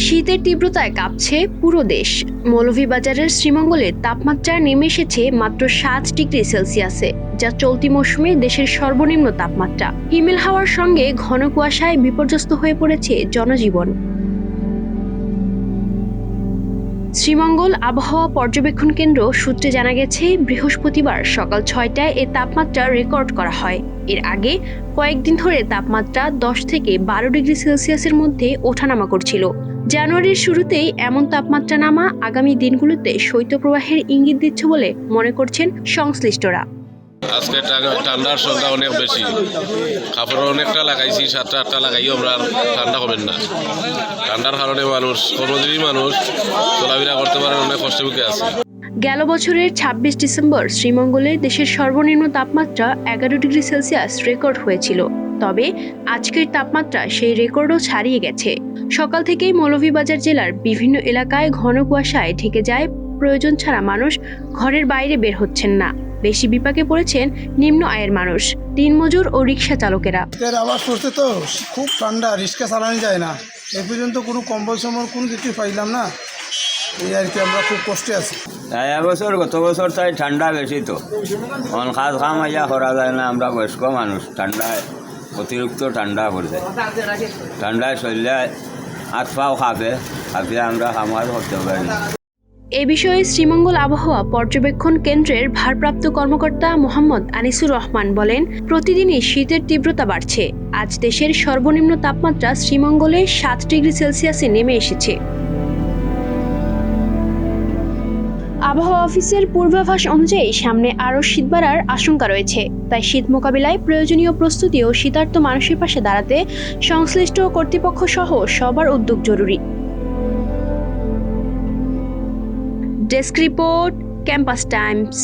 শীতের তীব্রতায় কাঁপছে পুরো দেশ। মৌলভীবাজারের শ্রীমঙ্গলের তাপমাত্রা নেমে এসেছে মাত্র 7 ডিগ্রি সেলসিয়াসে, যা চলতি মৌসুমে দেশের সর্বনিম্ন তাপমাত্রা। হিমেল হাওয়ার সঙ্গে ঘন কুয়াশায় বিপর্যস্ত হয়ে পড়েছে জনজীবন। শ্রীমঙ্গল আবহাওয়া পর্যবেক্ষণ কেন্দ্র সূত্রে জানা গেছে, বৃহস্পতিবার সকাল 6টায় এ তাপমাত্রা রেকর্ড করা হয়। এর আগে কয়েকদিন ধরে তাপমাত্রা 10 থেকে 12 ডিগ্রি সেলসিয়াসের মধ্যে ওঠানামা করছিল। জানুয়ারির শুরুতেই এমন তাপমাত্রা নামা আগামী দিনগুলোতে শৈত্যপ্রবাহের ইঙ্গিত দিচ্ছে বলে মনে করছেন সংশ্লিষ্টরা। আজকে ঠান্ডার সংখ্যা অনেক বেশি, কাপড় অনেকটা লাগাইছি, 7টা-8টা লাগাইও আমরা ঠান্ডা হবেন না। ঠান্ডার কারণে মানুষ, কর্মজীবী মানুষ চলাফেরা করতে পারেন, অনেক কষ্টে বুকে আছে। গেল বছরের 26 ডিসেম্বর শ্রীমঙ্গলে দেশের সর্বনিম্ন তাপমাত্রা 11 ডিগ্রি সেলসিয়াস রেকর্ড হয়েছিল। তবে আজকের তাপমাত্রা সেই রেকর্ডও ছাড়িয়ে গেছে। সকাল থেকেই মৌলভীবাজার জেলার বিভিন্ন এলাকায় ঘন কুয়াশায় ঢেকে যায়। প্রয়োজন ছাড়া মানুষ ঘরের বাইরে বের হচ্ছেন না। বেশি বিপাকে পড়েছেন নিম্ন আয়ের মানুষ, দিনমজুর ও রিক্সা চালকেরা। আবার করতে তো খুব ঠান্ডা, রিক্সা চালানো যায় না। এ পর্যন্ত কোনো কম্বল সমর কোনো কিছু পাইলাম না, এই আর কি আমরা খুব কষ্টে আছি। এবছর গত বছর তাই ঠান্ডা বেশি, তো কাজ কাম আইয়া করা যায় না। আমরা বয়স্ক মানুষ, ঠান্ডায় অতিরিক্ত ঠান্ডা পড়ে যায়। ঠান্ডায় চললে হাত পাও কাঁপিয়ে আমরা কাম কাজ করতে পারি না। এ বিষয়ে শ্রীমঙ্গল আবহাওয়া পর্যবেক্ষণ কেন্দ্রের ভারপ্রাপ্ত কর্মকর্তা মোহাম্মদ আনিসুর রহমান বলেন, প্রতিদিনই শীতের তীব্রতা বাড়ছে। আজ দেশের সর্বনিম্ন তাপমাত্রা শ্রীমঙ্গলে 7 ডিগ্রি সেলসিয়াসে নেমে এসেছে। আবহাওয়া অফিসের পূর্বাভাস অনুযায়ী সামনে আরও শীত বাড়ার আশঙ্কা রয়েছে। তাই শীত মোকাবিলায় প্রয়োজনীয় প্রস্তুতি ও শীতার্ত মানুষের পাশে দাঁড়াতে সংশ্লিষ্ট কর্তৃপক্ষ সহ সবার উদ্যোগ জরুরি। Desk report, campus Times.